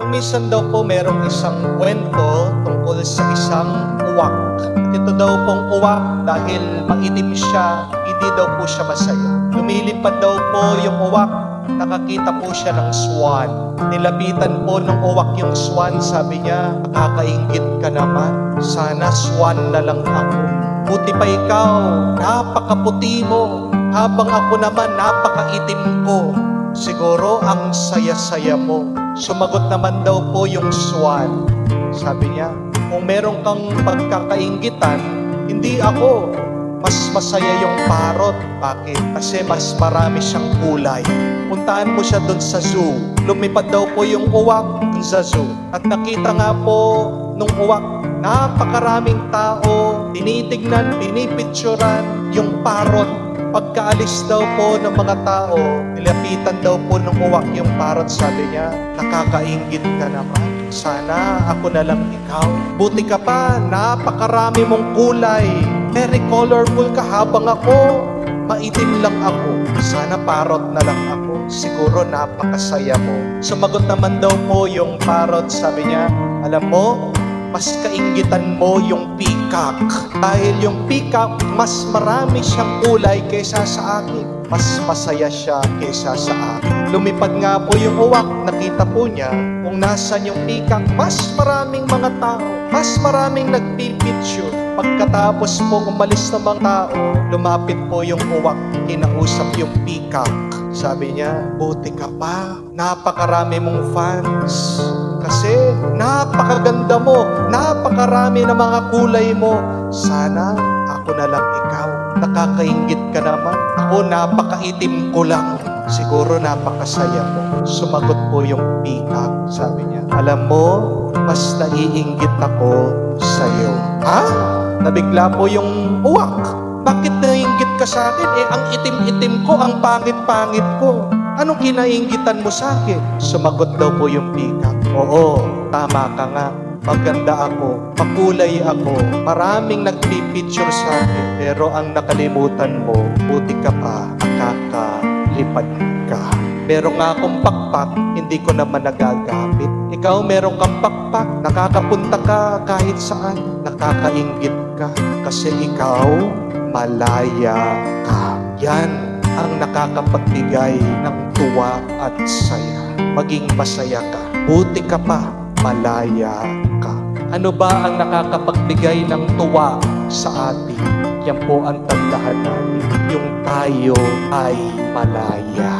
Minsan daw po merong isang kwento tungkol sa isang uwak. At ito daw pong uwak dahil maitim siya, hindi daw po siya masaya. Lumilipad daw po yung uwak, nakakita po siya ng swan. Nilapitan po ng uwak yung swan, sabi niya, nakakainggit ka naman, sana swan na lang ako. Buti pa ikaw, napakaputi mo, habang ako naman napakaitim ko. Siguro ang saya-saya mo. Sumagot naman daw po yung swan. Sabi niya, kung meron kang pagkakainggitan, hindi ako. Mas masaya yung parrot. Bakit? Kasi mas marami siyang kulay. Puntaan mo siya dun sa zoo. Lumipad daw po yung uwak dun sa zoo. At nakita nga po nung uwak, napakaraming tao, tinitignan, pinipicturan yung parrot. Pagkaalis daw po ng mga tao, nilapitan daw po ng uwak yung parrot, sabi niya, nakakainggit ka naman. Sana ako na lang ikaw. Buti ka pa, napakarami mong kulay. Very colorful ka habang ako, maitim lang ako. Sana parrot na lang ako. Siguro napakasaya mo. Sumagot naman daw po yung parrot, sabi niya, alam mo, mas kainggitan mo yung peacock. Dahil yung peacock, mas marami siyang kulay kaysa sa akin. Mas masaya siya kaysa sa akin. Lumipad nga po yung uwak, nakita po niya kung nasan yung peacock, mas maraming mga tao, mas maraming nagpipicture. Pagkatapos po umalis ng mga tao, lumapit po yung uwak, kinausap yung peacock. Sabi niya, buti ka pa, napakarami mong fans. Kasi napakaganda mo, napakarami na mga kulay mo. Sana ako na lang ikaw. Nakakainggit ka naman. Ako napakaitim ko lang. Siguro napakasaya mo. Sumagot po yung peacock. Sabi niya, alam mo, mas naiinggit ako sa'yo. Ha? Nabigla po yung uwak. Bakit naiinggit ka sa akin? Ang itim-itim ko, ang pangit-pangit ko. Anong kinainggitan mo sa akin? Sumagot daw po yung peacock. Oo, tama ka nga. Maganda ako, makulay ako, maraming nagpipicture sa akin. Pero ang nakalimutan mo, buti ka pa, nakakalipad ka. Meron nga akong pakpak, hindi ko naman nagagamit. Ikaw meron kang pakpak, nakakapunta ka kahit saan. Nakakainggit ka, kasi ikaw malaya ka. Yan ang nakakapagbigay ng tuwa at saya. Maging masaya ka. Buti ka pa, malaya ka. Ano ba ang nakakapagbigay ng tuwa sa atin? Yan po ang tandaan natin. Yung tayo ay malaya.